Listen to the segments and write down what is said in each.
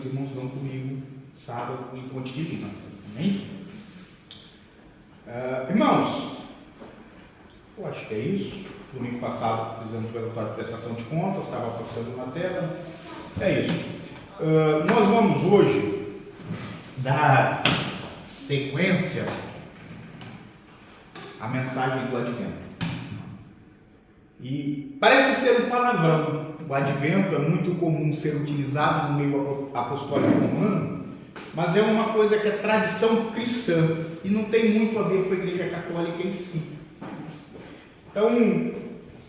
os irmãos vão comigo sábado em Ponte de Lima. Amém? Irmãos, eu acho que é isso. Domingo passado fizemos o relatório de prestação de contas, estava passando na tela. É isso. Nós vamos hoje dar sequência à mensagem do Advento. E parece ser um palavrão. O Advento é muito comum ser utilizado no meio apostólico romano, mas é uma coisa que é tradição cristã e não tem muito a ver com a Igreja Católica em si. Então,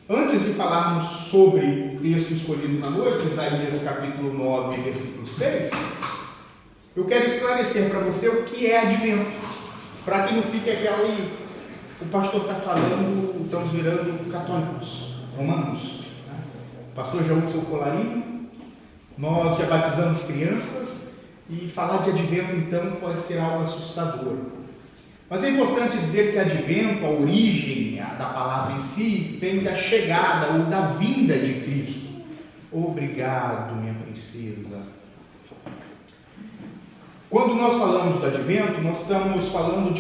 antes de falarmos sobre o texto escolhido na noite, Isaías capítulo 9, versículo 6, eu quero esclarecer para você o que é Advento, para que não fique aquela aí, o pastor está falando, estamos virando católicos, romanos. Né? O pastor já usa o colarinho, nós já batizamos crianças, e falar de Advento então pode ser algo assustador. Mas é importante dizer que Advento, a origem da palavra em si, vem da chegada ou da vinda de Cristo. Obrigado, minha princesa. Quando nós falamos do Advento, nós estamos falando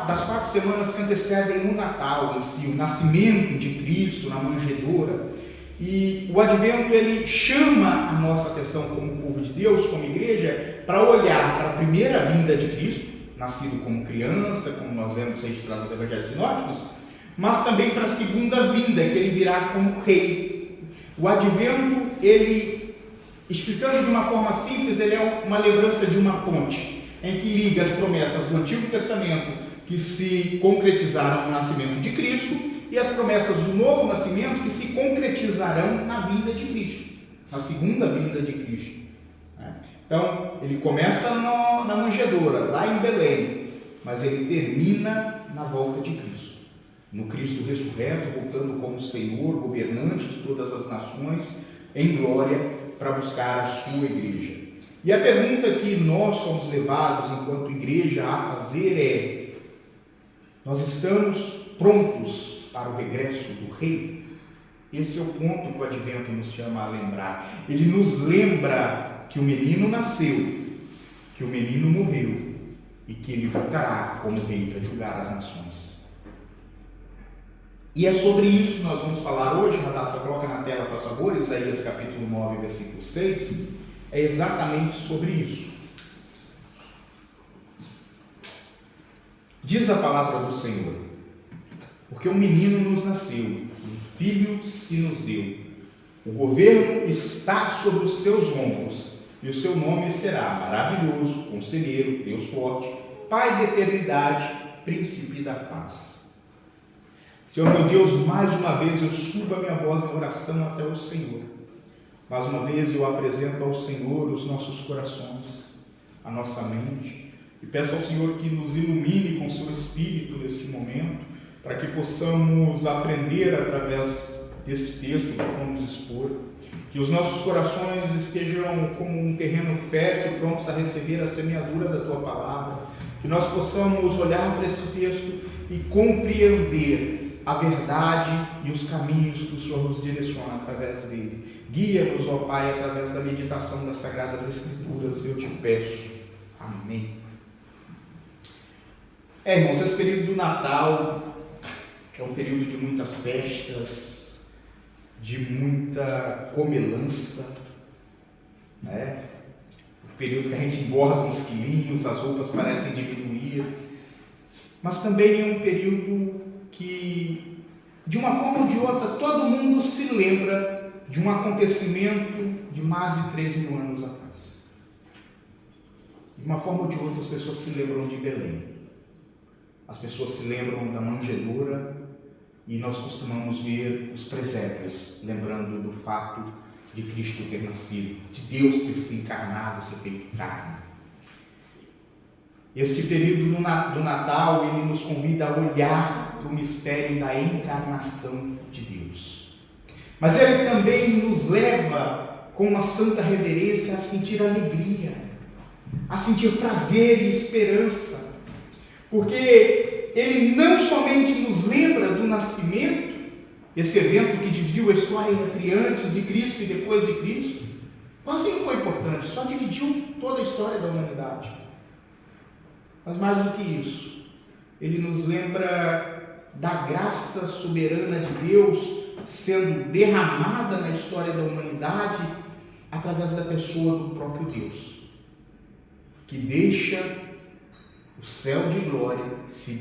das 4 semanas que antecedem o Natal em si, o nascimento de Cristo na manjedoura. E o Advento, ele chama a nossa atenção como povo de Deus, como igreja, para olhar para a primeira vinda de Cristo, nascido como criança, como nós vemos registrado nos evangelhos sinóticos, mas também para a segunda vinda, que ele virá como rei. O Advento, ele, explicando de uma forma simples, ele é uma lembrança de uma ponte, em que liga as promessas do Antigo Testamento, que se concretizaram no nascimento de Cristo, e as promessas do novo nascimento, que se concretizarão na vinda de Cristo, na segunda vinda de Cristo. Então, ele começa na manjedoura, lá em Belém, mas ele termina na volta de Cristo. No Cristo ressurreto, voltando como Senhor, governante de todas as nações, em glória, para buscar a sua igreja. E a pergunta que nós somos levados, enquanto igreja, a fazer é: nós estamos prontos para o regresso do Rei? Esse é o ponto que o Advento nos chama a lembrar. Ele nos lembra que o menino nasceu, que o menino morreu e que ele voltará como rei para julgar as nações. E é sobre isso que nós vamos falar hoje. Radassa, coloca na tela, por favor, Isaías capítulo 9, versículo 6. É exatamente sobre isso. Diz a palavra do Senhor: porque um menino nos nasceu, um filho se nos deu. O governo está sobre os seus ombros, e o seu nome será Maravilhoso, Conselheiro, Deus Forte, Pai da Eternidade, Príncipe da Paz. Senhor meu Deus, mais uma vez eu subo a minha voz em oração até o Senhor. Mais uma vez eu apresento ao Senhor os nossos corações, a nossa mente, e peço ao Senhor que nos ilumine com o seu Espírito neste momento, para que possamos aprender através deste texto que vamos expor, que os nossos corações estejam como um terreno fértil, prontos a receber a semeadura da Tua Palavra, que nós possamos olhar para este texto e compreender a verdade e os caminhos que o Senhor nos direciona através dele. Guia-nos, ó Pai, através da meditação das Sagradas Escrituras, eu te peço. Amém. Irmãos, esse período do Natal é um período de muitas festas, de muita comelança, né? Um período que a gente engorda uns quilinhos, as roupas parecem diminuir, mas também é um período que, de uma forma ou de outra, todo mundo se lembra de um acontecimento de mais de 3.000 anos atrás. De uma forma ou de outra, as pessoas se lembram de Belém, as pessoas se lembram da manjedoura, e nós costumamos ver os presépios, lembrando do fato de Cristo ter nascido, de Deus ter se encarnado, ser feito carne. Este período do Natal, ele nos convida a olhar para o mistério da encarnação de Deus. Mas ele também nos leva, com uma santa reverência, a sentir alegria, a sentir prazer e esperança, porque ele não somente nos lembra do nascimento, esse evento que dividiu a história entre antes de Cristo e depois de Cristo, Quase não foi importante, só dividiu toda a história da humanidade. Mas mais do que isso, ele nos lembra da graça soberana de Deus sendo derramada na história da humanidade através da pessoa do próprio Deus, que deixa o céu de glória, se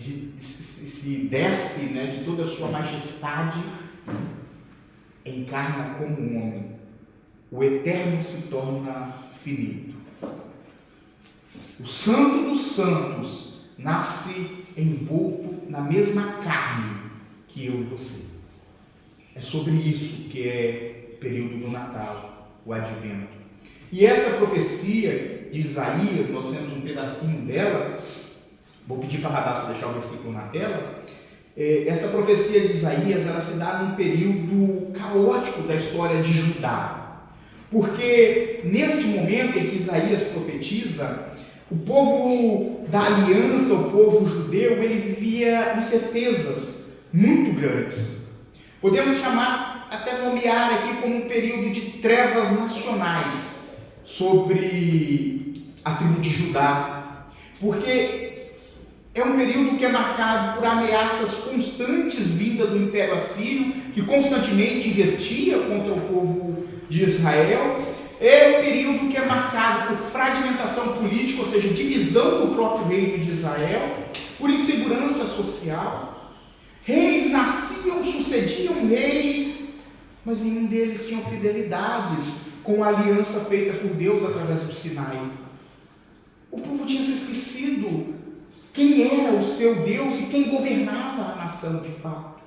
despe, né, de toda a sua majestade, encarna como um homem. O eterno se torna finito. O Santo dos Santos nasce envolto na mesma carne que eu e você. É sobre isso que é o período do Natal, o Advento. E essa profecia de Isaías, nós temos um pedacinho dela, vou pedir para a Radassa deixar o versículo na tela. Essa profecia de Isaías, ela se dá num período caótico da história de Judá. Porque neste momento em que Isaías profetiza, o povo da aliança, o povo judeu, ele vivia incertezas muito grandes. Podemos chamar, até nomear aqui como um período de trevas nacionais sobre a tribo de Judá. Porque é um período que é marcado por ameaças constantes vindas do Império Assírio, que constantemente investia contra o povo de Israel. É um período que é marcado por fragmentação política, ou seja, divisão do próprio reino de Israel, por insegurança social. Reis nasciam, sucediam reis, mas nenhum deles tinha fidelidades com a aliança feita por Deus através do Sinai. O povo tinha se esquecido quem era o seu Deus e quem governava a nação de fato.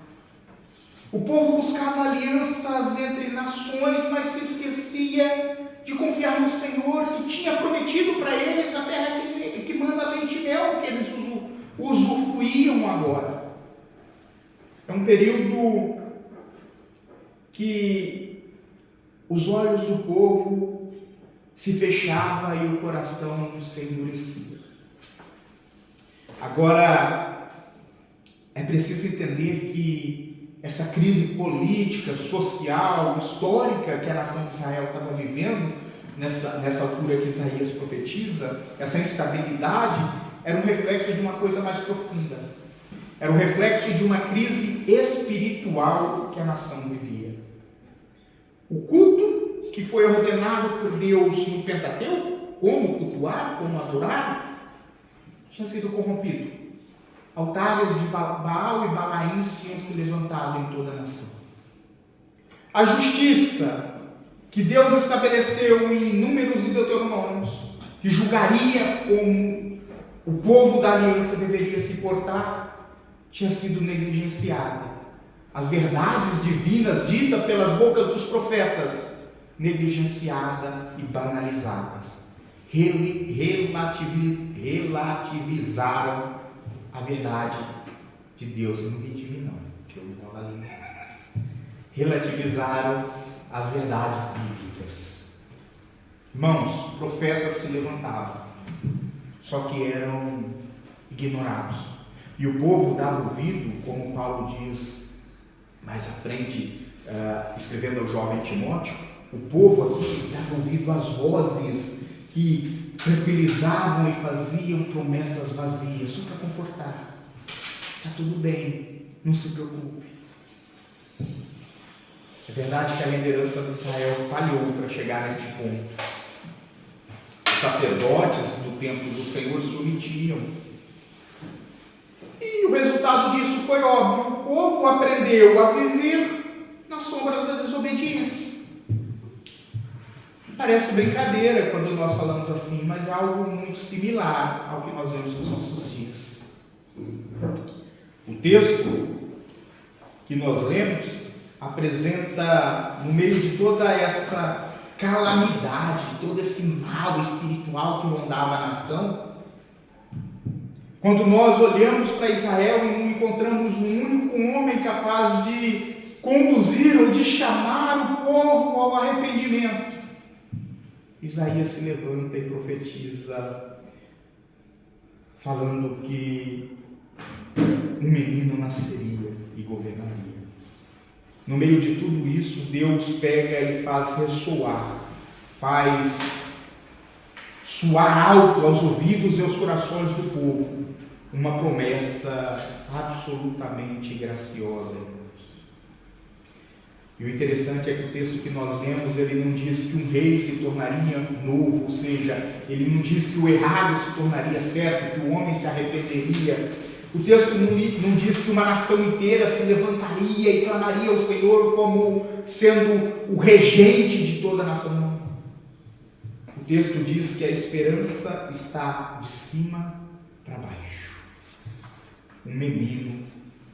O povo buscava alianças entre nações, mas se esquecia de confiar no Senhor, que tinha prometido para eles a terra que manda leite e mel, que eles usufruíam agora. É um período que os olhos do povo se fechavam e o coração se endurecia. Agora, é preciso entender que essa crise política, social, histórica que a nação de Israel estava vivendo, nessa altura que Isaías profetiza, essa instabilidade, era um reflexo de uma coisa mais profunda. Era um reflexo de uma crise espiritual que a nação vivia. O culto que foi ordenado por Deus no Pentateuco, como cultuar, como adorar, tinha sido corrompido. Altares de Baal e Balaíns tinham se levantado em toda a nação. A justiça que Deus estabeleceu em Números e Deuteronômios, que julgaria como o povo da aliança deveria se portar, tinha sido negligenciada. As verdades divinas ditas pelas bocas dos profetas, negligenciadas e banalizadas. Relativizaram a verdade de Deus. Não ri de mim não, que eu não vou lá. Relativizaram as verdades bíblicas. Irmãos, profetas se levantavam, só que eram ignorados. E o povo dava ouvido, como Paulo diz mais à frente, escrevendo ao jovem Timóteo, o povo aqui dava ouvido às vozes que tranquilizavam e faziam promessas vazias, só para confortar. Está tudo bem, não se preocupe. É verdade que a liderança de Israel falhou para chegar nesse ponto. Os sacerdotes do templo do Senhor se omitiam. E o resultado disso foi óbvio. O povo aprendeu a viver nas sombras da desobediência. Parece brincadeira quando nós falamos assim, mas é algo muito similar ao que nós vemos nos nossos dias. O texto que nós lemos apresenta, no meio de toda essa calamidade, de todo esse mal espiritual que rondava a nação, quando nós olhamos para Israel e não encontramos um único homem capaz de conduzir ou de chamar o povo ao arrependimento, Isaías se levanta e profetiza, falando que um menino nasceria e governaria. No meio de tudo isso, Deus pega e faz ressoar, faz soar alto aos ouvidos e aos corações do povo uma promessa absolutamente graciosa. E o interessante é que o texto que nós lemos, ele não diz que um rei se tornaria novo, ou seja, ele não diz que o errado se tornaria certo, que o homem se arrependeria. O texto não diz que uma nação inteira se levantaria e clamaria ao Senhor como sendo o regente de toda a nação. Não. O texto diz que a esperança está de cima para baixo. Um menino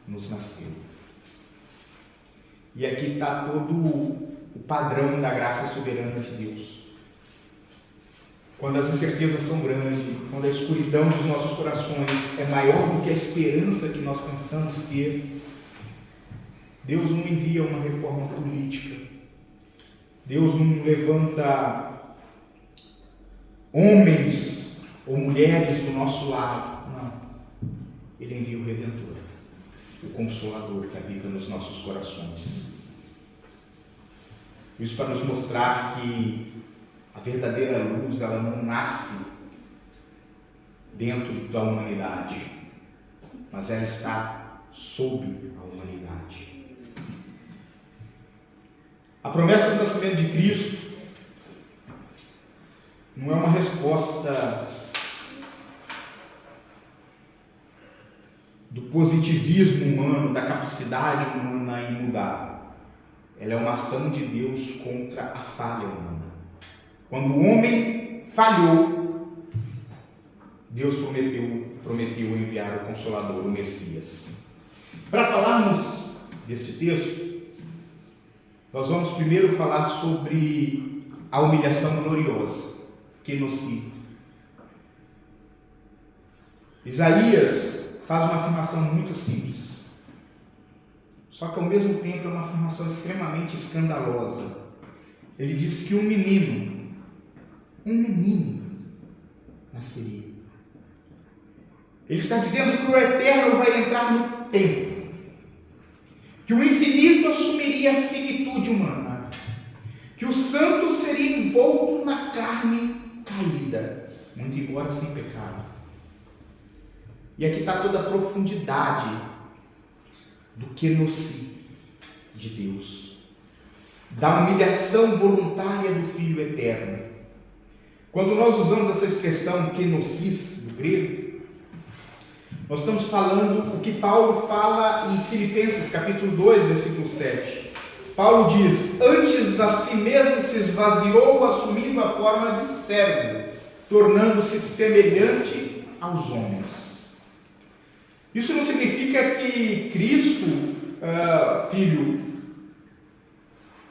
nos nasceu. E aqui está todo o padrão da graça soberana de Deus. Quando as incertezas são grandes, quando a escuridão dos nossos corações é maior do que a esperança que nós pensamos ter, Deus não envia uma reforma política. Deus não levanta homens ou mulheres do nosso lado. Não. Ele envia o Redentor, o Consolador que habita nos nossos corações. Isso para nos mostrar que a verdadeira luz, ela não nasce dentro da humanidade, mas ela está sob a humanidade. A promessa do nascimento de Cristo não é uma resposta do positivismo humano, da capacidade humana em mudar. Ela é uma ação de Deus contra a falha humana. Quando o homem falhou, Deus prometeu enviar o Consolador, o Messias. Para falarmos deste texto, nós vamos primeiro falar sobre a humilhação gloriosa, genocídio. Isaías faz uma afirmação muito simples, só que ao mesmo tempo é uma afirmação extremamente escandalosa. Ele diz que um menino nasceria. Ele está dizendo que o eterno vai entrar no tempo, que o infinito assumiria a finitude humana, que o santo seria envolto na carne caída, muito embora sem pecado. E aqui está toda a profundidade do genocídio de Deus, da humilhação voluntária do Filho Eterno. Quando nós usamos essa expressão kenosis do grego, nós estamos falando o que Paulo fala em Filipenses capítulo 2, versículo 7. Paulo diz: antes a si mesmo se esvaziou, assumindo a forma de servo, tornando-se semelhante aos homens. Isso não significa que Cristo, Filho,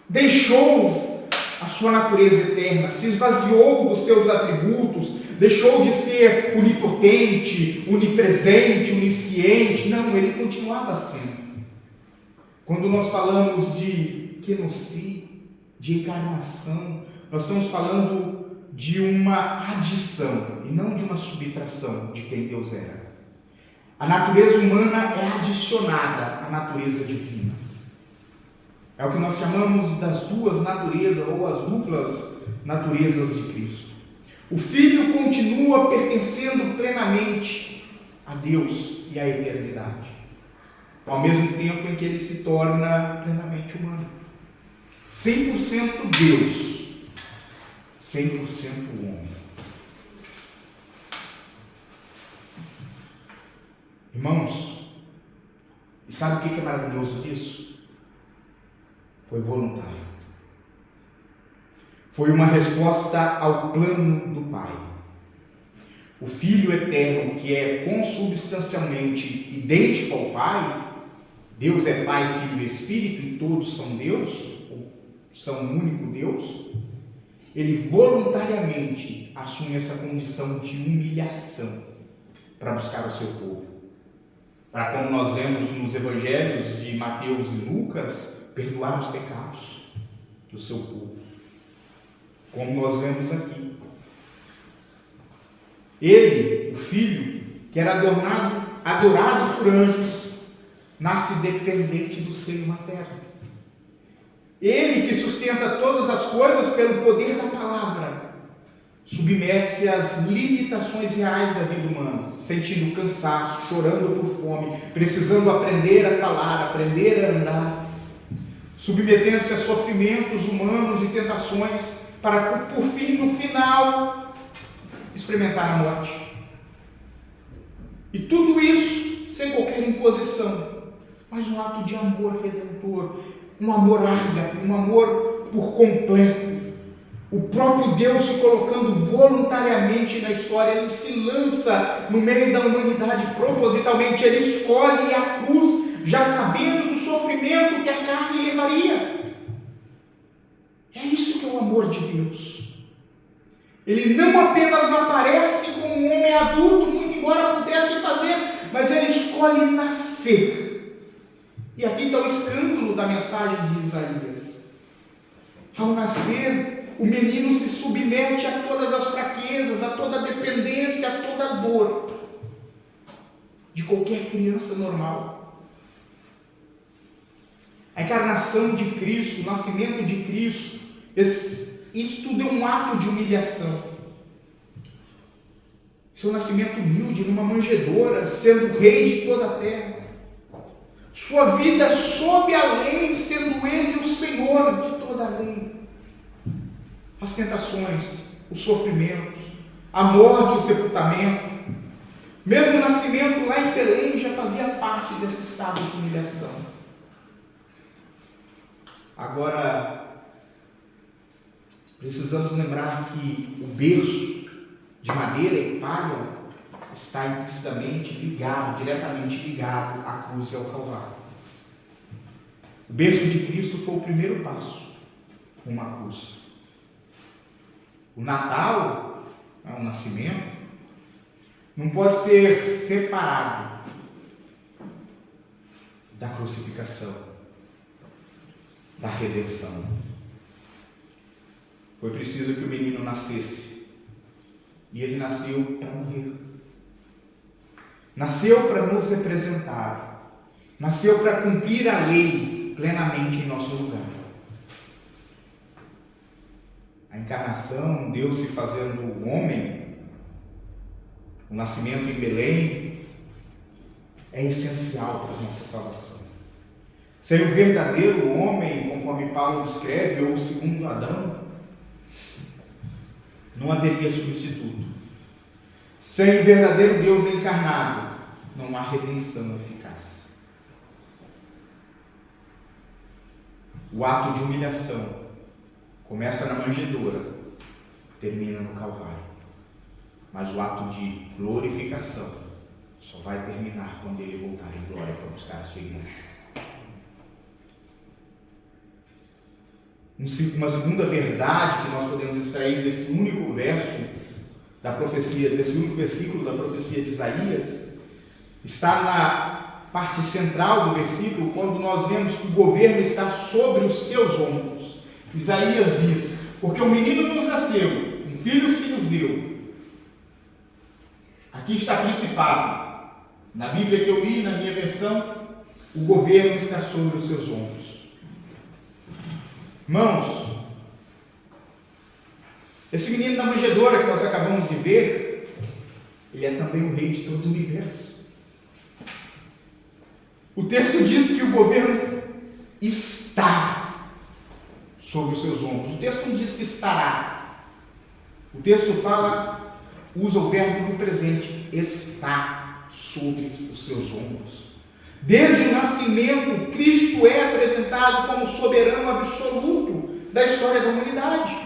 deixou a sua natureza eterna, se esvaziou dos seus atributos, deixou de ser onipotente, onipresente, onisciente. Não, ele continuava sendo. Quando nós falamos de kenosis, de encarnação, nós estamos falando de uma adição e não de uma subtração de quem Deus era. A natureza humana é adicionada à natureza divina. É o que nós chamamos das duas naturezas ou as duplas naturezas de Cristo. O Filho continua pertencendo plenamente a Deus e à eternidade, ao mesmo tempo em que ele se torna plenamente humano. 100% Deus, 100% homem. Irmãos, e sabe o que é maravilhoso disso? Foi voluntário. Foi uma resposta ao plano do Pai. O Filho eterno, que é consubstancialmente idêntico ao Pai, Deus é Pai, Filho e Espírito, e todos são Deus, ou são um único Deus, ele voluntariamente assume essa condição de humilhação para buscar o seu povo. Para, como nós lemos nos evangelhos de Mateus e Lucas, perdoar os pecados do seu povo, como nós vemos aqui. Ele, o Filho, que era adorado por anjos, nasce dependente do seio materno. Ele que sustenta todas as coisas pelo poder da palavra, submete-se às limitações reais da vida humana, sentindo cansaço, chorando por fome, precisando aprender a falar, aprender a andar, submetendo-se a sofrimentos humanos e tentações, para, por fim, no final, experimentar a morte. E tudo isso sem qualquer imposição, mas um ato de amor redentor, um amor ágape, um amor por completo. O próprio Deus se colocando voluntariamente na história, ele se lança no meio da humanidade propositalmente, ele escolhe a cruz, já sabendo do sofrimento que a carne levaria. É isso que é o amor de Deus. Ele não apenas aparece como um homem adulto, muito embora pudesse fazer, mas ele escolhe nascer. E aqui está o escândalo da mensagem de Isaías. Ao nascer, o menino se submete a todas as fraquezas, a toda a dependência, a toda a dor de qualquer criança normal. A encarnação de Cristo, o nascimento de Cristo, isso tudo é um ato de humilhação. Seu nascimento humilde numa manjedoura, sendo rei de toda a terra. Sua vida sob a lei, sendo ele o Senhor de toda a lei. As tentações, os sofrimentos, a morte, o sepultamento. Mesmo o nascimento lá em Belém já fazia parte desse estado de humilhação. Agora, precisamos lembrar que o berço de madeira e palha está implicitamente ligado, diretamente ligado à cruz e ao Calvário. O berço de Cristo foi o primeiro passo, uma cruz. O Natal, o nascimento, não pode ser separado da crucificação, da redenção. Foi preciso que o menino nascesse. E ele nasceu para morrer. Nasceu para nos representar. Nasceu para cumprir a lei plenamente em nosso lugar. A encarnação, Deus se fazendo homem, o nascimento em Belém, é essencial para a nossa salvação. Sem o verdadeiro homem, conforme Paulo descreve, ou o segundo Adão, não haveria substituto. Sem o verdadeiro Deus encarnado, não há redenção eficaz. O ato de humilhação começa na manjedoura, termina no Calvário. Mas o ato de glorificação só vai terminar quando ele voltar em glória para buscar a sua igreja. Uma segunda verdade que nós podemos extrair desse único verso da profecia, desse único versículo da profecia de Isaías, está na parte central do versículo, quando nós vemos que o governo está sobre os seus ombros. Isaías diz: porque um menino nos nasceu, um filho se nos deu. Aqui está principado. Na Bíblia que eu li, na minha versão, o governo está sobre os seus ombros. Irmãos, esse menino da manjedoura que nós acabamos de ver, ele é também o rei de todo o universo. O texto diz que o governo está sobre os seus ombros. O texto não diz que estará. O texto usa o verbo no presente, está sobre os seus ombros. Desde o nascimento, Cristo é apresentado como soberano absoluto da história da humanidade.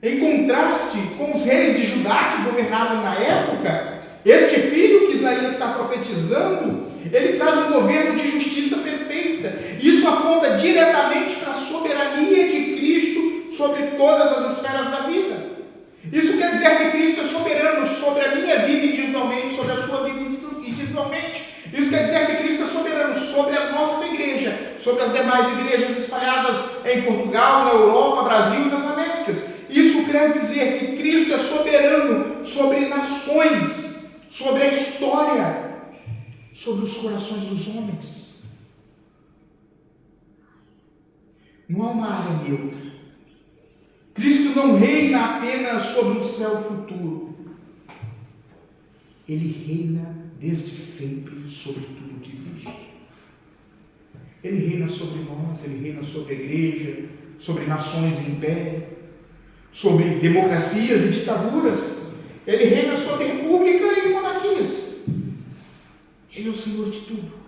Em contraste com os reis de Judá que governavam na época, este filho que Isaías está profetizando, ele traz um governo de justiça perfeita. Isso aponta diretamente para a soberania de Cristo sobre todas as esferas da vida. Isso quer dizer que Cristo é soberano sobre a minha vida individualmente, sobre a sua vida individualmente. Isso quer dizer que Cristo é soberano sobre a nossa igreja, sobre as demais igrejas espalhadas em Portugal, na Europa, Brasil e nas Américas. Isso quer dizer que Cristo é soberano sobre nações, sobre a história, sobre os corações dos homens. Não há uma área neutra. Cristo não reina apenas sobre um céu futuro. Ele reina desde sempre sobre tudo que existe. Ele reina sobre nós, ele reina sobre a igreja, sobre nações e impérios, sobre democracias e ditaduras. Ele reina sobre república e monarquias. Ele é o Senhor de tudo.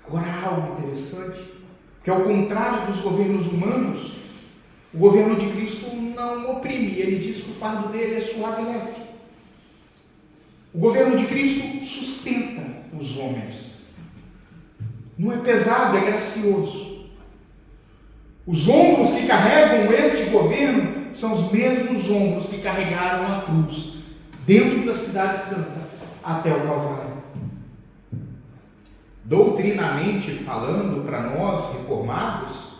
Agora há algo interessante, que ao contrário dos governos humanos, o governo de Cristo não oprime. Ele diz que o fardo dele é suave e leve. O governo de Cristo sustenta os homens. Não é pesado, é gracioso. Os ombros que carregam este governo são os mesmos ombros que carregaram a cruz dentro da cidade santa até o Calvário. Doutrinamente falando, para nós reformados,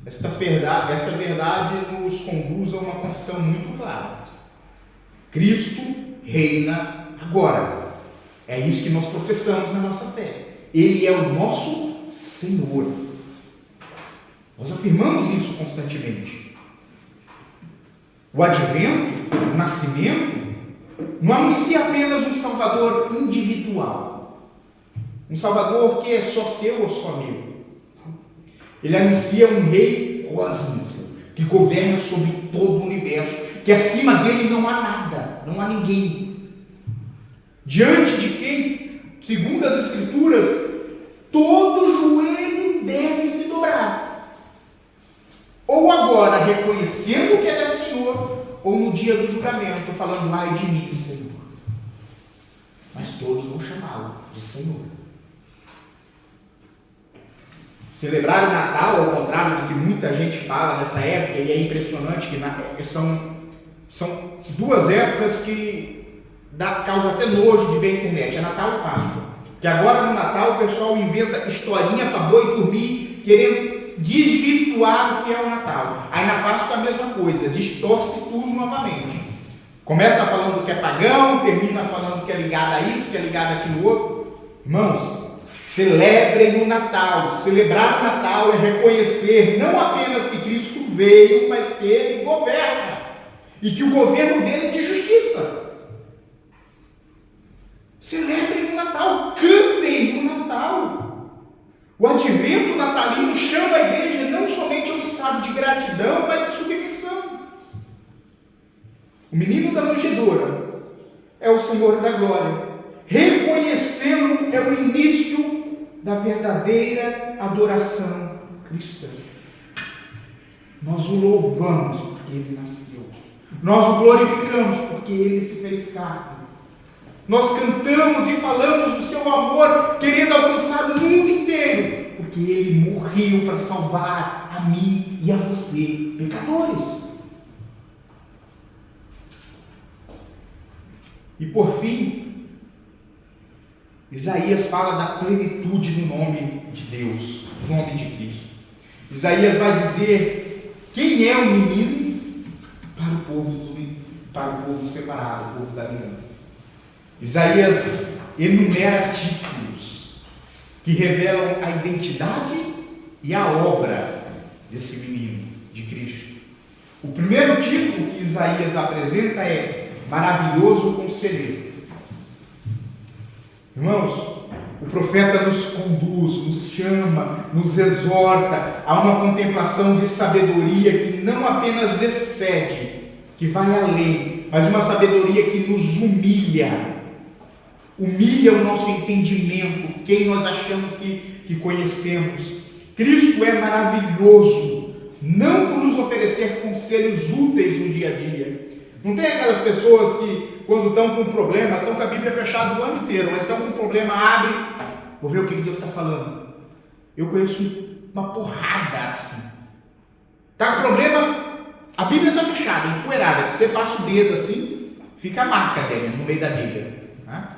essa verdade nos conduz a uma confissão muito clara. Cristo reina agora. É isso que nós professamos na nossa fé. Ele é o nosso Senhor. Nós afirmamos isso constantemente. O advento, o nascimento, não anuncia apenas um Salvador individual. Um Salvador que é só seu ou só meu. Ele anuncia um rei cósmico, que governa sobre todo o universo, que acima dele não há nada, não há ninguém. Diante de quem, segundo as Escrituras, todo joelho deve se dobrar. Ou agora, reconhecendo que ele é Senhor, ou no dia do julgamento, falando, ai de mim, Senhor. Mas todos vão chamá-lo de Senhor. Celebrar o Natal, ao contrário do que muita gente fala nessa época, e é impressionante que são duas épocas que causa até nojo de ver a internet, é Natal e Páscoa. Que agora no Natal o pessoal inventa historinha para boi dormir, querendo desvirtuar o que é o Natal. Aí na Páscoa a mesma coisa, distorce tudo novamente. Começa falando que é pagão, termina falando que é ligado a isso, que é ligado àquilo outro. Irmãos, celebrem o Natal. Celebrar o Natal é reconhecer não apenas que Cristo veio, mas que Ele governa. E que o governo dele é de justiça. Celebrem o Natal, cantem o Natal. O advento natalino chama a igreja não somente a um estado de gratidão, mas de submissão. O menino da manjedoura é o Senhor da glória. Reconhecê-lo é o início da verdadeira adoração cristã. Nós o louvamos porque ele nasceu. Nós o glorificamos porque ele se fez carne. Nós cantamos e falamos do seu amor, querendo alcançar o mundo inteiro, porque ele morreu para salvar a mim e a você, pecadores. E por fim, Isaías fala da plenitude do nome de Deus, do nome de Cristo. Isaías vai dizer quem é o menino para o povo separado, o povo da aliança. Isaías enumera títulos que revelam a identidade e a obra desse menino, de Cristo. O primeiro título que Isaías apresenta é Maravilhoso Conselheiro. Irmãos, o profeta nos conduz, nos chama, nos exorta a uma contemplação de sabedoria que não apenas excede, que vai além, mas uma sabedoria que nos humilha o nosso entendimento, quem nós achamos que conhecemos. Cristo é maravilhoso, não por nos oferecer conselhos úteis no dia a dia. Não tem aquelas pessoas que, quando estão com um problema, estão com a Bíblia fechada o ano inteiro, mas estão com um problema, abre, vou ver o que Deus está falando. Eu conheço uma porrada assim. Está com problema, a Bíblia está fechada, empoeirada. Você passa o dedo assim, fica a marca dela no meio da Bíblia. Né?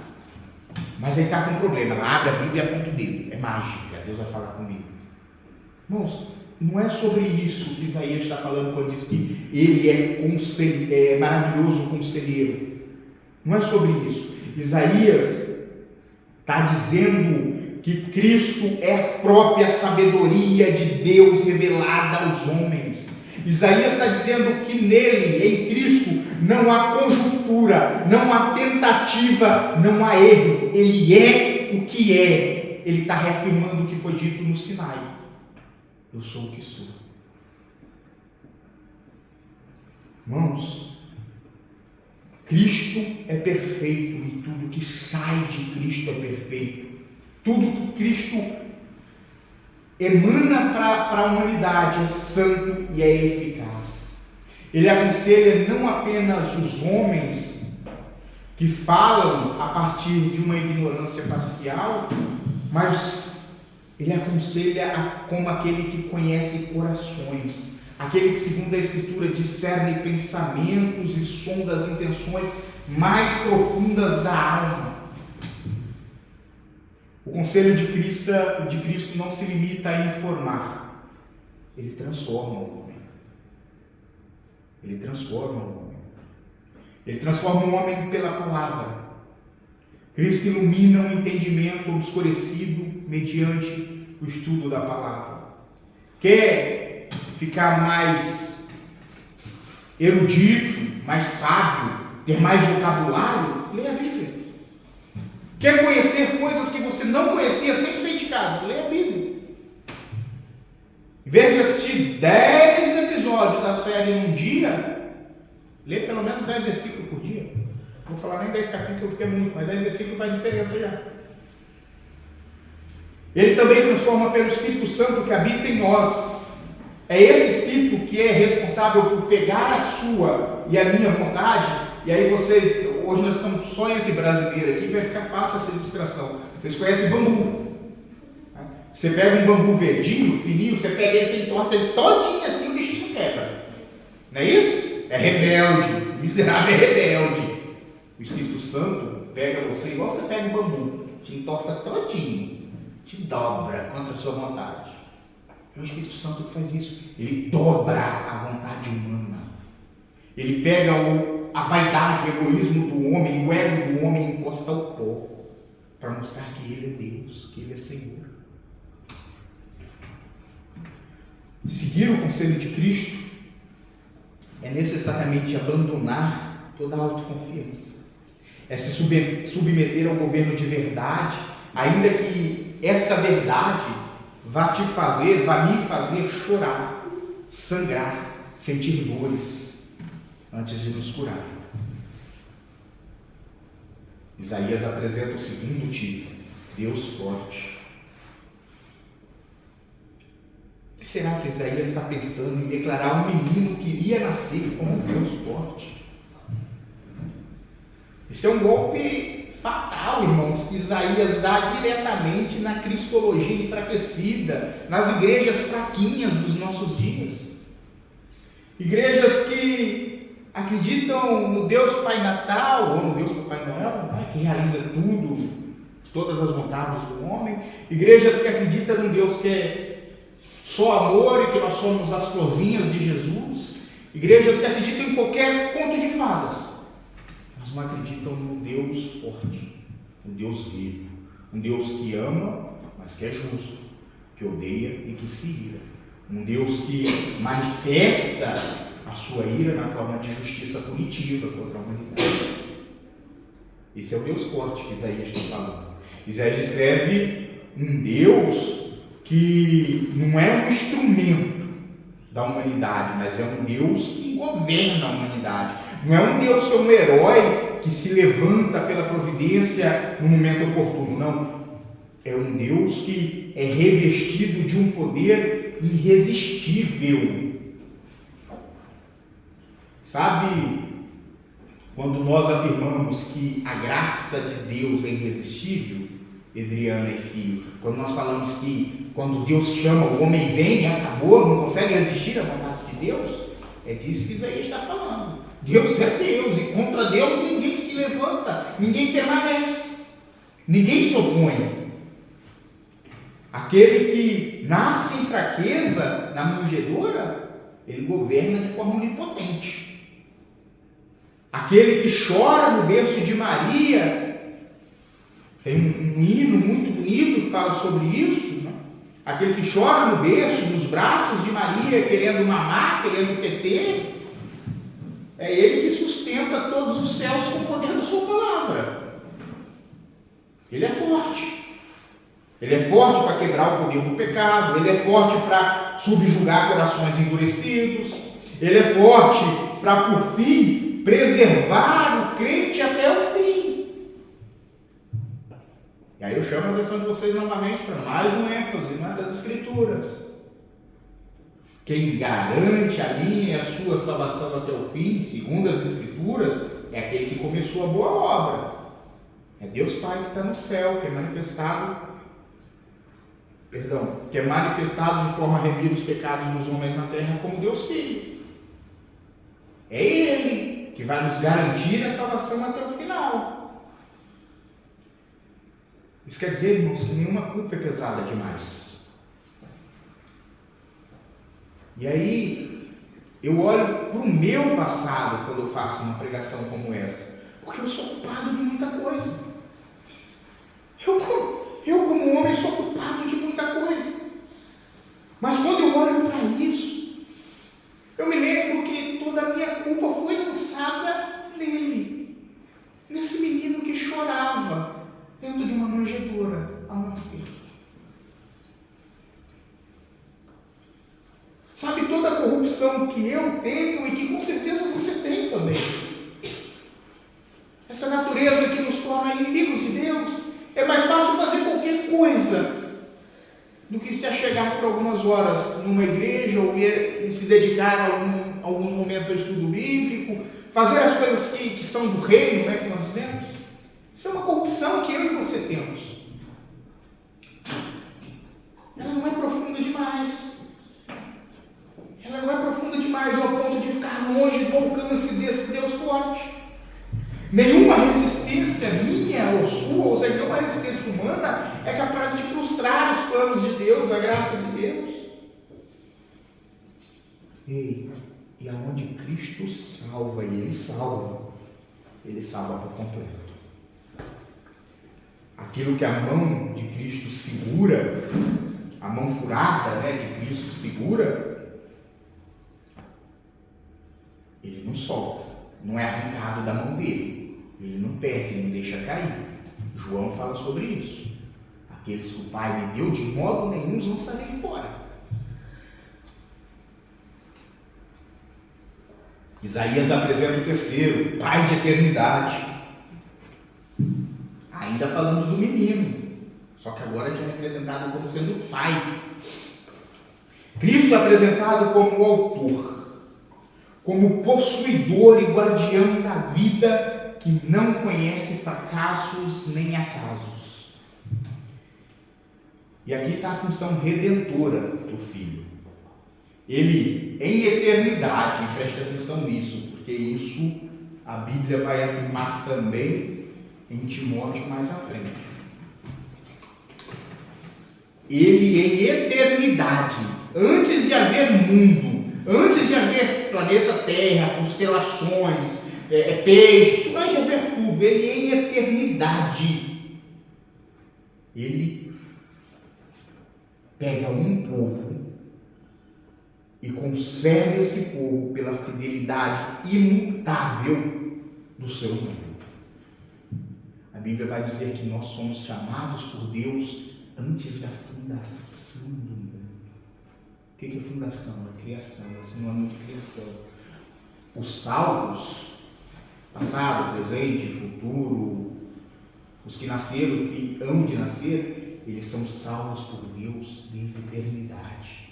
Mas ele está com um problema, ela abre a Bíblia e aponta o dedo. É mágica, Deus vai falar comigo. Irmãos, não é sobre isso que Isaías está falando quando diz que ele é maravilhoso conselheiro. Não é sobre isso. Isaías está dizendo que Cristo é a própria sabedoria de Deus revelada aos homens. Isaías está dizendo que nele, em Cristo, não há conjuntura, não há tentativa, não há erro. Ele é o que é. Ele está reafirmando o que foi dito no Sinai. Eu sou o que sou. Irmãos, Cristo é perfeito e tudo que sai de Cristo é perfeito. Tudo que Cristo emana para a humanidade é santo e é eficaz. Ele aconselha não apenas os homens que falam a partir de uma ignorância parcial, mas ele aconselha como aquele que conhece corações, aquele que, segundo a Escritura, discerne pensamentos e sonda as intenções mais profundas da alma. O conselho de Cristo não se limita a informar, ele transforma o homem. Ele transforma o homem. Ele transforma o homem pela palavra. Cristo ilumina o entendimento obscurecido mediante o estudo da palavra. Quer ficar mais erudito, mais sábio, ter mais vocabulário? Leia a Bíblia. Quer conhecer coisas que você não conhecia sem sair de casa? Leia a Bíblia. Em vez de assistir 10 episódios da série num dia, lê pelo menos 10 versículos por dia. Não vou falar nem 10 capítulos porque é muito, mas 10 versículos faz diferença já. Ele também transforma pelo Espírito Santo que habita em nós. É esse Espírito que é responsável por pegar a sua e a minha vontade. E aí vocês, hoje nós estamos só entre brasileiros aqui, vai ficar fácil essa ilustração. Vocês conhecem bambu. Você pega um bambu verdinho, fininho, você pega ele, você entorta ele todinho assim, o bichinho quebra. Não é isso? É rebelde, miserável é rebelde. O Espírito Santo pega você igual você pega um bambu, te entorta todinho, te dobra contra a sua vontade. É o Espírito Santo que faz isso. Ele dobra a vontade humana. Ele pega a vaidade, o egoísmo do homem, o ego do homem, encosta ao pó, para mostrar que Ele é Deus, que Ele é Senhor. Seguir o conselho de Cristo é necessariamente abandonar toda a autoconfiança, é se submeter ao governo de verdade, ainda que esta verdade vá me fazer chorar, sangrar, sentir dores, antes de nos curar. Isaías apresenta o segundo tipo, Deus forte. Será que Isaías está pensando em declarar um menino que iria nascer como Deus forte? Isso é um golpe fatal, irmãos, que Isaías dá diretamente na cristologia enfraquecida, nas igrejas fraquinhas dos nossos dias. Igrejas que acreditam no Deus Pai Natal, ou no Deus Papai Noel, que realiza tudo, todas as vontades do homem. Igrejas que acreditam num Deus que é só amor e que nós somos as florzinhas de Jesus. Igrejas que acreditam em qualquer conto de fadas, mas não acreditam no Deus forte, um Deus vivo, um Deus que ama, mas que é justo, que odeia e que se ira. Um Deus que manifesta a sua ira na forma de justiça punitiva contra a humanidade. Esse é o Deus forte que Isaías está falando. Isaías descreve um Deus que não é um instrumento da humanidade, mas é um Deus que governa a humanidade. Não é um Deus que é um herói que se levanta pela providência no momento oportuno, não. É um Deus que é revestido de um poder irresistível. Sabe, quando nós afirmamos que a graça de Deus é irresistível, Adriana e filho, quando nós falamos que quando Deus chama, o homem vem e acabou, não consegue resistir à vontade de Deus, é disso que Isaías está falando. Deus é Deus e contra Deus ninguém se levanta, ninguém permanece, ninguém se opõe. Aquele que nasce em fraqueza, na manjedoura, ele governa de forma onipotente. Aquele que chora no berço de Maria, tem um hino muito bonito finito que fala sobre isso, né? Aquele que chora no berço, nos braços de Maria, querendo mamar, querendo teter, é ele que sustenta todos os céus com o poder da sua palavra. Ele é forte. Ele é forte para quebrar o poder do pecado. Ele é forte para subjugar corações endurecidos. Ele é forte para, por fim, preservar o crente até o fim. E aí eu chamo a atenção de vocês novamente para mais um ênfase, né, das Escrituras. Quem garante a minha e a sua salvação até o fim, segundo as Escrituras, é aquele que começou a boa obra. É Deus Pai que está no céu, que é manifestado de forma a remir os pecados dos homens na terra como Deus Filho. É Ele que vai nos garantir a salvação até o final. Isso quer dizer, irmãos, que nenhuma culpa é pesada demais. E aí, eu olho para o meu passado quando eu faço uma pregação como essa, porque eu sou culpado de muita coisa. Eu como homem, sou culpado de muita coisa. Mas quando eu olho para isso, eu me lembro que toda a minha culpa foi lançada nele, nesse menino que chorava dentro de uma manjedoura ao nascer. Sabe, toda a corrupção que eu tenho e que com certeza você tem também. Essa natureza que nos torna inimigos de Deus. É mais fácil fazer qualquer coisa do que se achegar por algumas horas numa igreja ou se dedicar a alguns momentos ao estudo bíblico, fazer as coisas que são do reino, né, que nós dizemos. Isso é uma corrupção que eu e você temos. Ela não é profunda demais. Ela não é profunda demais ao ponto de ficar longe do alcance desse Deus forte. Nenhuma resistência minha ou sua, ou seja, nenhuma resistência humana é capaz de frustrar os planos de Deus, a graça de Deus. E aonde Cristo salva, e Ele salva por completo. Aquilo que a mão de Cristo segura, a mão furada, né, de Cristo segura, Ele não solta, não é arrancado da mão dele. Ele não perde, não deixa cair. João fala sobre isso. Aqueles que o Pai me deu, de modo nenhum os lançarei fora. Isaías apresenta o terceiro, Pai de eternidade. Ainda falando do menino, só que agora já é apresentado como sendo Pai. Cristo é apresentado como o autor, como possuidor e guardião da vida, que não conhece fracassos nem acasos. E aqui está a função redentora do Filho. Ele, em eternidade, preste atenção nisso, porque isso a Bíblia vai afirmar também em Timóteo mais à frente. Ele, em eternidade, antes de haver mundo, antes de haver planeta Terra, constelações, peixe, antes de haver tudo, ele em eternidade, ele pega um povo e conserva esse povo pela fidelidade imutável do seu nome. A Bíblia vai dizer que nós somos chamados por Deus antes da fundação do mundo. O que é fundação? É criação, é sinônimo de criação. Os salvos, passado, presente, futuro, os que nasceram, que hão de nascer, eles são salvos por Deus desde a eternidade.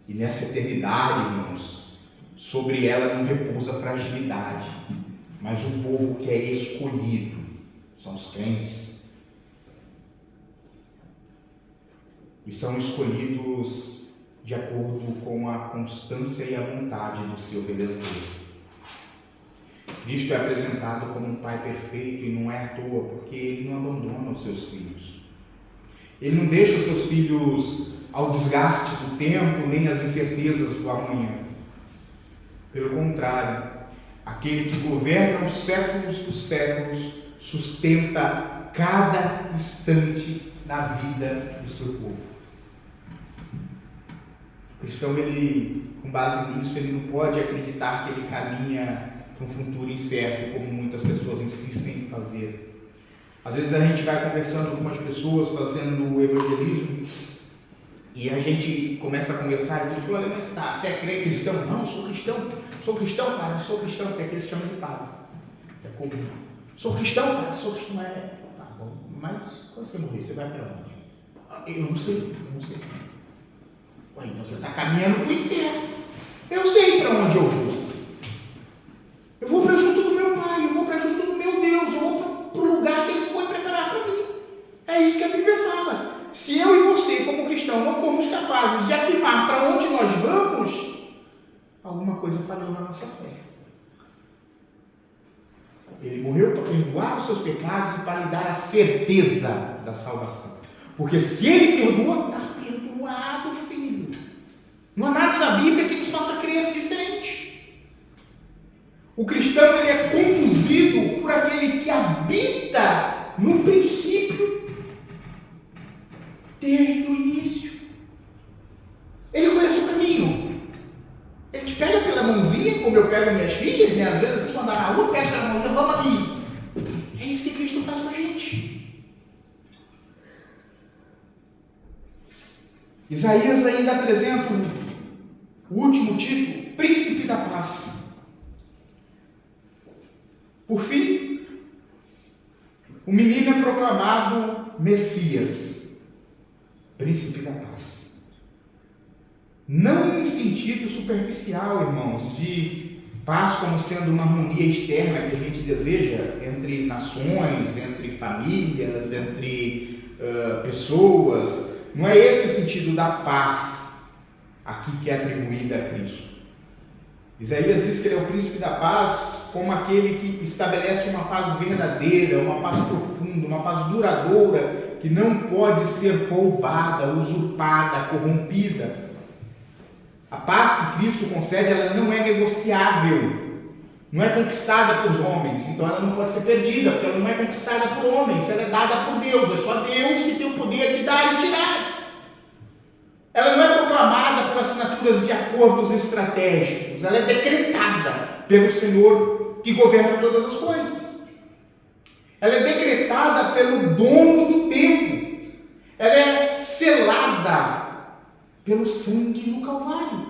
E nessa eternidade, irmãos, sobre ela não repousa fragilidade, mas o povo que é escolhido, são os crentes, e são escolhidos de acordo com a constância e a vontade do seu Redentor. Cristo é apresentado como um Pai perfeito e não é à toa, porque Ele não abandona os seus filhos. Ele não deixa os seus filhos ao desgaste do tempo, nem às incertezas do amanhã. Pelo contrário, aquele que governa os séculos dos séculos sustenta cada instante na vida do seu povo. O cristão, ele, com base nisso, ele não pode acreditar que ele caminha para um futuro incerto, como muitas pessoas insistem em fazer. Às vezes a gente vai conversando com algumas pessoas, fazendo evangelismo, e a gente começa a conversar e a gente fala, mas tá, você é cristão? Não, sou cristão, padre, sou cristão, que é aqueles chamam de padre. É comum. Sou cristão, padre, sou cristão. Tá bom, mas quando você morrer, você vai para onde? Eu não sei. Ué, então você está caminhando para o inferno. Eu sei para onde eu vou. Eu vou para junto do meu Pai, eu vou para junto do meu Deus, eu vou para o lugar que Ele foi preparar para mim. É isso que a Bíblia fala. Se eu e você, como cristão, não formos capazes de afirmar para onde nós vamos, alguma coisa falhou na nossa fé. Ele morreu para perdoar os seus pecados e para lhe dar a certeza da salvação. Porque se Ele perdoa, está perdoado, filho. Não há nada na Bíblia que nos faça crer diferente. O cristão, ele é conduzido por aquele que habita no princípio, desde o início. Ele conhece o caminho. Ele te pega pela mãozinha, como eu pego minhas filhas, né? Às vezes, quando andar na rua, pega pela mãozinha, vamos ali. É isso que Cristo faz com a gente. Isaías ainda apresenta o último título, Príncipe da Paz. Por fim, o menino é proclamado Messias, Príncipe da Paz. Não em sentido superficial, irmãos, de paz como sendo uma harmonia externa que a gente deseja entre nações, entre famílias, entre pessoas. Não é esse o sentido da paz aqui que é atribuída a Cristo. Isaías diz que ele é o príncipe da paz como aquele que estabelece uma paz verdadeira, uma paz profunda, uma paz duradoura, que não pode ser roubada, usurpada, corrompida. A paz que Cristo concede, ela não é negociável, não é conquistada por homens, então ela não pode ser perdida, porque ela não é conquistada por homens, ela é dada por Deus, é só Deus que tem o poder de dar e tirar. Ela não é proclamada por assinaturas de acordos estratégicos, ela é decretada pelo Senhor que governa todas as coisas. Ela é decretada pelo dono do tempo, ela é selada pelo sangue no Calvário.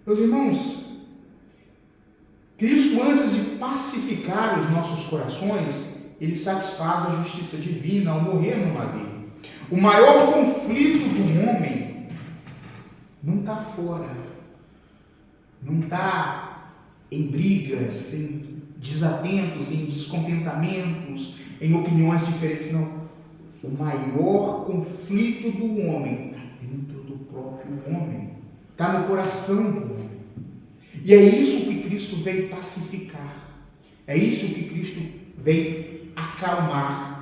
Meus irmãos, Cristo, antes de pacificar os nossos corações, Ele satisfaz a justiça divina ao morrer no madeiro. O maior conflito do homem não está fora, não está em brigas, em desatentos, em descontentamentos, em opiniões diferentes, não. O maior conflito do homem está dentro do próprio homem, está no coração do homem. E é isso que Cristo veio pacificar, é isso que Cristo veio acalmar.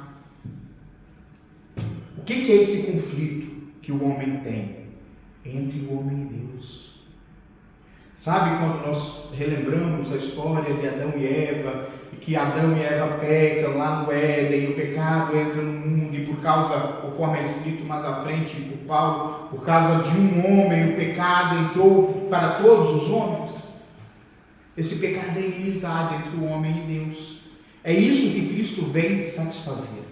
O que é esse conflito que o homem tem entre o homem e Deus? Sabe quando nós relembramos a história de Adão e Eva, e que Adão e Eva pecam lá no Éden, o pecado entra no mundo, e por causa, conforme é escrito mais à frente por Paulo, por causa de um homem, o pecado entrou para todos os homens? Esse pecado é inimizade entre o homem e Deus. É isso que Cristo vem satisfazer.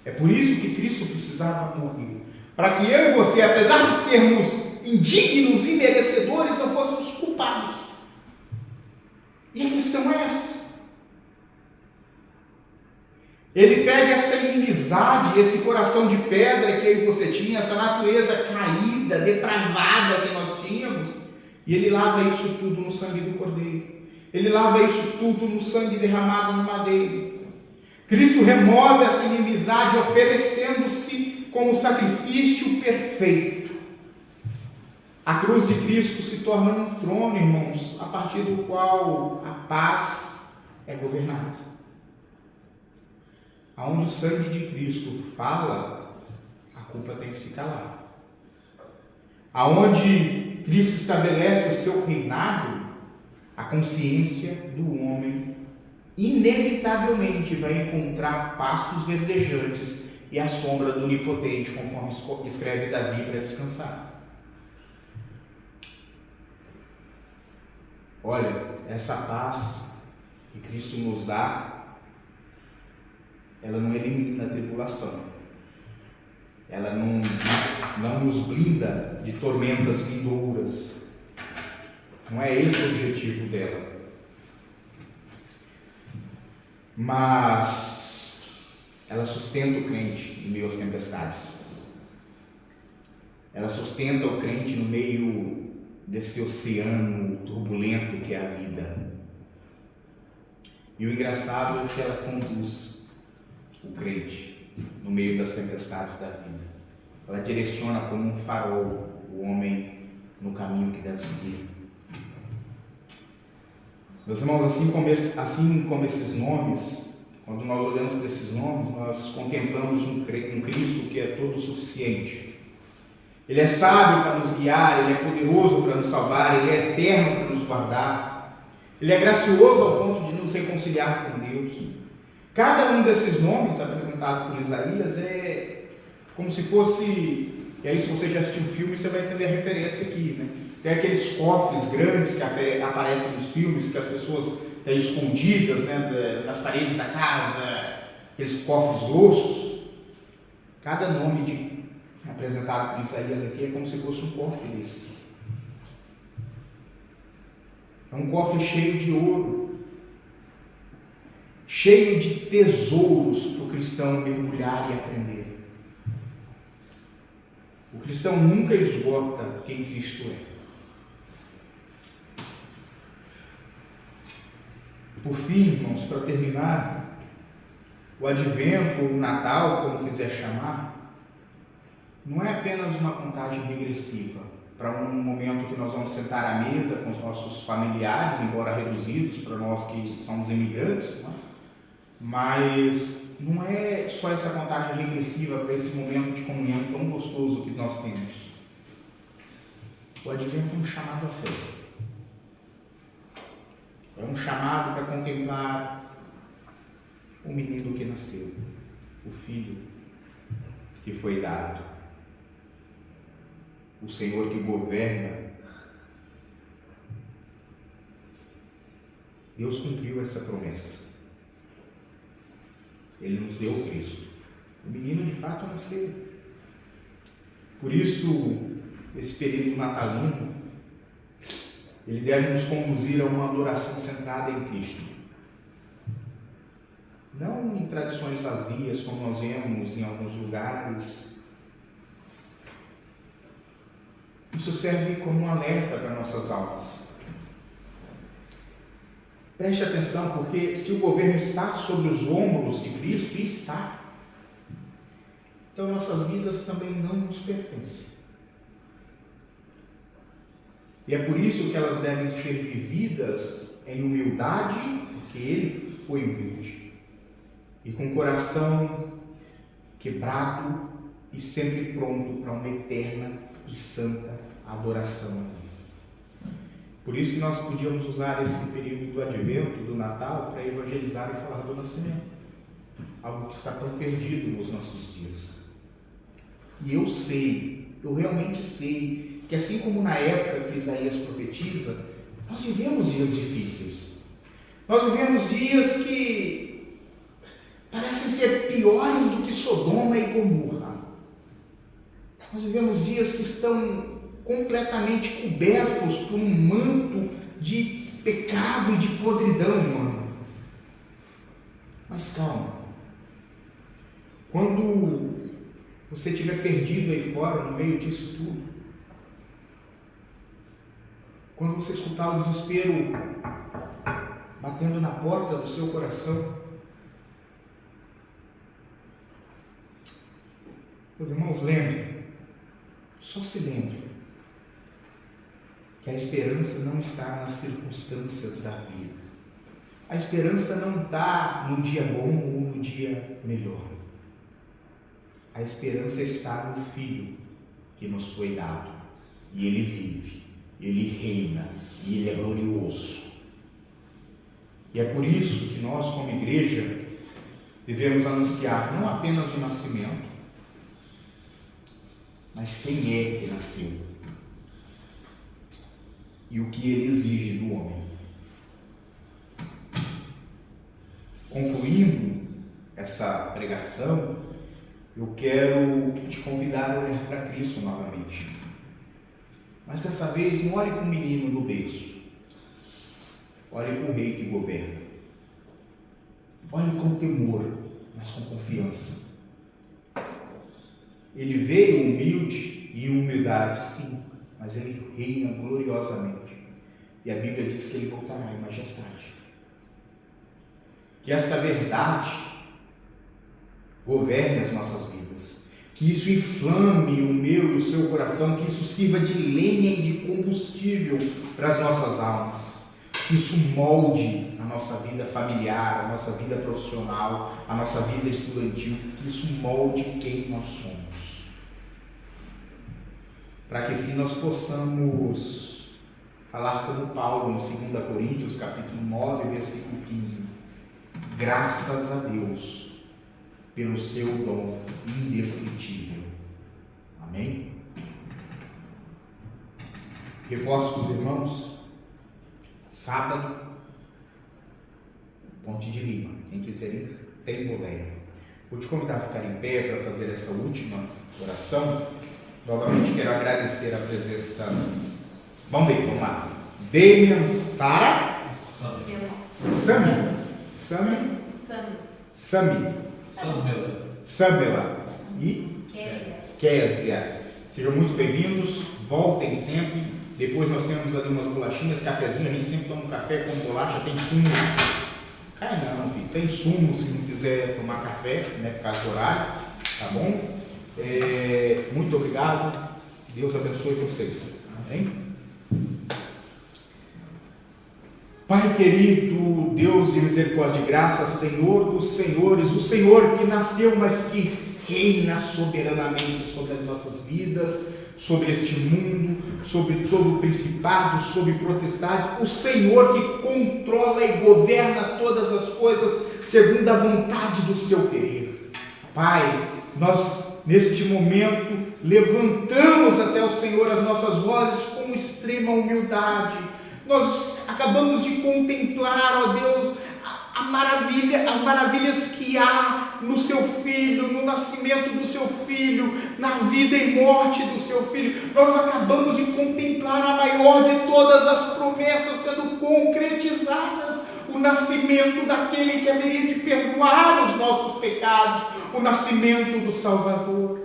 É por isso que Cristo precisava morrer. Para que eu e você, apesar de sermos indignos e merecedores, não fôssemos culpados. E a questão é essa. Ele pega essa inimizade, esse coração de pedra que eu e você tinha, essa natureza caída, depravada que nós tínhamos, e Ele lava isso tudo no sangue do Cordeiro. Ele lava isso tudo no sangue derramado no madeiro. Cristo remove essa inimizade, oferecendo-se como sacrifício perfeito. A cruz de Cristo se torna um trono, irmãos, a partir do qual a paz é governada. Aonde o sangue de Cristo fala, a culpa tem que se calar. Aonde Cristo estabelece o seu reinado, a consciência do homem inevitavelmente vai encontrar pastos verdejantes e a sombra do Onipotente, conforme escreve Davi, para descansar. Olha, essa paz que Cristo nos dá, ela não elimina a tribulação. Ela não nos blinda de tormentas vindouras. Não é esse o objetivo dela. Mas ela sustenta o crente em meio às tempestades. Ela sustenta o crente no meio desse oceano turbulento que é a vida. E o engraçado é que ela conduz o crente no meio das tempestades da vida. Ela direciona como um farol o homem no caminho que deve seguir. Meus irmãos, assim como esses nomes, quando nós olhamos para esses nomes, nós contemplamos um Cristo que é todo suficiente. Ele é sábio para nos guiar, Ele é poderoso para nos salvar, Ele é eterno para nos guardar, Ele é gracioso ao ponto de nos reconciliar com Deus. Cada um desses nomes apresentados por Isaías é como se fosse, e aí se você já assistiu o filme, você vai entender a referência aqui, né? Tem aqueles cofres grandes que aparecem nos filmes, que as pessoas têm escondidas, né, nas paredes da casa, aqueles cofres grossos. Cada nome apresentado por Isaías aqui é como se fosse um cofre desse. É um cofre cheio de ouro, cheio de tesouros para o cristão mergulhar e aprender. O cristão nunca esgota quem Cristo é. Por fim, irmãos, para terminar, o advento, o Natal, como quiser chamar, não é apenas uma contagem regressiva para um momento que nós vamos sentar à mesa com os nossos familiares, embora reduzidos para nós que somos imigrantes, não? Mas não é só essa contagem regressiva para esse momento de comunhão tão gostoso que nós temos. O advento é um chamado à fé. É um chamado para contemplar o menino que nasceu, o filho que foi dado, o Senhor que governa. Deus cumpriu essa promessa. Ele nos deu Cristo. O menino de fato nasceu. Por isso, esse período natalino, ele deve nos conduzir a uma adoração centrada em Cristo. Não em tradições vazias, como nós vemos em alguns lugares. Isso serve como um alerta para nossas almas. Preste atenção, porque se o governo está sobre os ombros de Cristo, e está, então nossas vidas também não nos pertencem. E é por isso que elas devem ser vividas em humildade, porque Ele foi humilde, e com o coração quebrado e sempre pronto para uma eterna e santa adoração a Deus. Por isso que nós podíamos usar esse período do advento, do Natal, para evangelizar e falar do nascimento. Algo que está tão perdido nos nossos dias. E eu realmente sei, que assim como na época que Isaías profetiza, nós vivemos dias difíceis. Nós vivemos dias que parecem ser piores do que Sodoma e Gomorra. Nós vivemos dias que estão completamente cobertos por um manto de pecado e de podridão humana. Mas calma. Quando você estiver perdido aí fora, no meio disso tudo, quando você escutar o desespero batendo na porta do seu coração, meus irmãos, lembrem, só se lembrem que a esperança não está nas circunstâncias da vida. A esperança não está no dia bom ou no dia melhor. A esperança está no Filho que nos foi dado. E Ele vive, Ele reina, e Ele é glorioso. E é por isso que nós, como igreja, devemos anunciar não apenas o nascimento, mas quem é que nasceu e o que ele exige do homem. Concluindo essa pregação, eu quero te convidar a olhar para Cristo novamente. Mas dessa vez, não olhe para o menino no berço. Olhe para o rei que governa. Olhe com temor, mas com confiança. Ele veio humilde e em humildade, sim, mas ele reina gloriosamente. E a Bíblia diz que ele voltará em majestade. Que esta verdade governe as nossas vidas. Que isso inflame o meu e o seu coração, que isso sirva de lenha e de combustível para as nossas almas. Que isso molde a nossa vida familiar, a nossa vida profissional, a nossa vida estudantil, que isso molde quem nós somos. Para que enfim nós possamos falar como Paulo em 2 Coríntios, capítulo 9, versículo 15. Graças a Deus pelo seu dom indescritível. Amém? Reforço com os irmãos. Sábado, Ponte de Lima. Quem quiser ir, tem boleia. Vou te convidar a ficar em pé para fazer essa última oração. Novamente quero agradecer a presença. Vamos lá. Damian, Sara, Samela e Késia. Sejam muito bem-vindos. Voltem sempre. Depois nós temos ali umas bolachinhas, cafezinho, a gente sempre toma um café com bolacha, tem sumo. Cai não, filho, tem sumo se não quiser tomar café, né, por causa do horário, tá bom? Muito obrigado, Deus abençoe vocês. Amém? Pai querido, Deus de misericórdia e graça, Senhor dos senhores, o Senhor que nasceu, mas que reina soberanamente sobre as nossas vidas, sobre este mundo, sobre todo o principado, sobre potestade, o Senhor que controla e governa todas as coisas segundo a vontade do seu querer. Pai, nós neste momento levantamos até o Senhor as nossas vozes com extrema humildade. Nós acabamos de contemplar, ó Deus, as maravilhas que há no seu filho, no nascimento do seu filho, na vida e morte do seu filho. Nós acabamos de contemplar a maior de todas as promessas sendo concretizadas, o nascimento daquele que haveria de perdoar os nossos pecados, o nascimento do Salvador.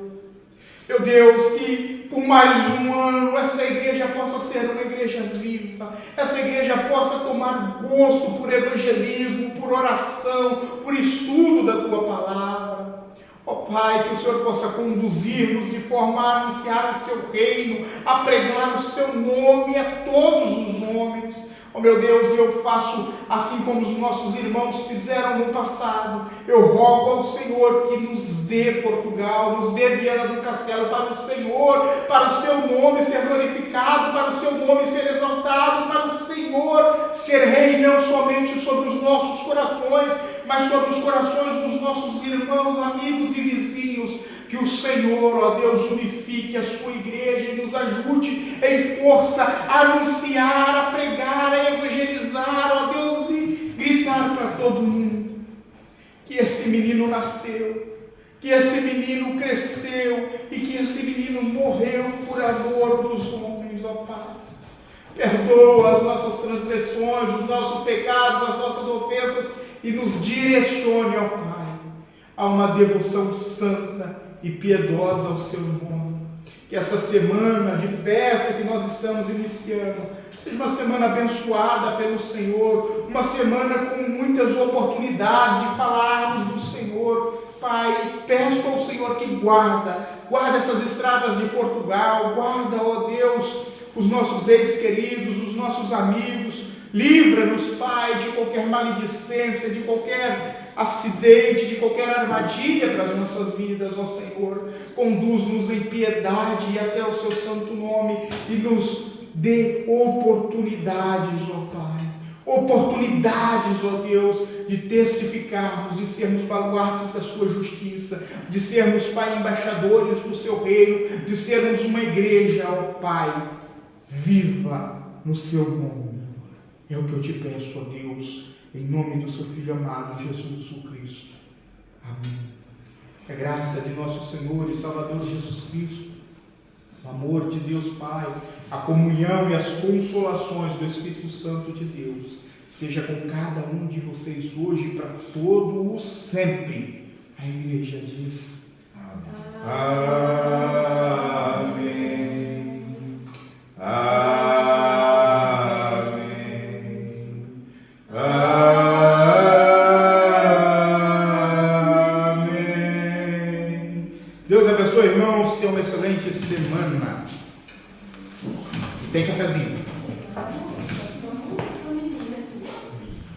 Meu Deus, que por mais um ano essa igreja possa ser uma igreja viva, essa igreja possa tomar gosto por evangelismo, por oração, por estudo da Tua Palavra. Ó Pai, que o Senhor possa conduzir-nos de forma a anunciar o Seu reino, a pregar o Seu nome a todos os homens. Ó meu Deus, eu faço assim como os nossos irmãos fizeram no passado. Eu rogo ao Senhor que nos dê Portugal, nos dê Viana do Castelo para o Senhor, para o seu nome ser glorificado, para o seu nome ser exaltado, para o Senhor ser rei não somente sobre os nossos corações, mas sobre os corações dos nossos irmãos, amigos e vizinhos. Que o Senhor, ó Deus, unifique a sua igreja e nos ajude em força a anunciar, a pregar, a evangelizar, ó Deus, e gritar para todo mundo que esse menino nasceu, que esse menino cresceu e que esse menino morreu por amor dos homens, ó Pai. Perdoa as nossas transgressões, os nossos pecados, as nossas ofensas e nos direcione, ó Pai, a uma devoção santa e piedosa ao seu nome. Que essa semana de festa que nós estamos iniciando seja uma semana abençoada pelo Senhor, uma semana com muitas oportunidades de falarmos do Senhor. Pai, peço ao Senhor que guarda essas estradas de Portugal, guarda, ó Deus, os nossos entes queridos, os nossos amigos. Livra-nos, Pai, de qualquer maledicência, de qualquer acidente, de qualquer armadilha para as nossas vidas, ó Senhor. Conduz-nos em piedade até o seu santo nome e nos dê oportunidades, ó Pai. oportunidades, ó Deus, de testificarmos, de sermos baluartes da sua justiça, de sermos, Pai, embaixadores do seu reino, de sermos uma igreja, ó Pai, viva no seu nome. É o que eu te peço, ó Deus, em nome do seu Filho amado, Jesus o Cristo. Amém. A graça de nosso Senhor e Salvador Jesus Cristo, o amor de Deus Pai, a comunhão e as consolações do Espírito Santo de Deus, seja com cada um de vocês hoje para todo o sempre. A igreja diz: Amém. Amém. Amém. Deus abençoe, irmãos. Tenham uma excelente semana. E tem cafezinho.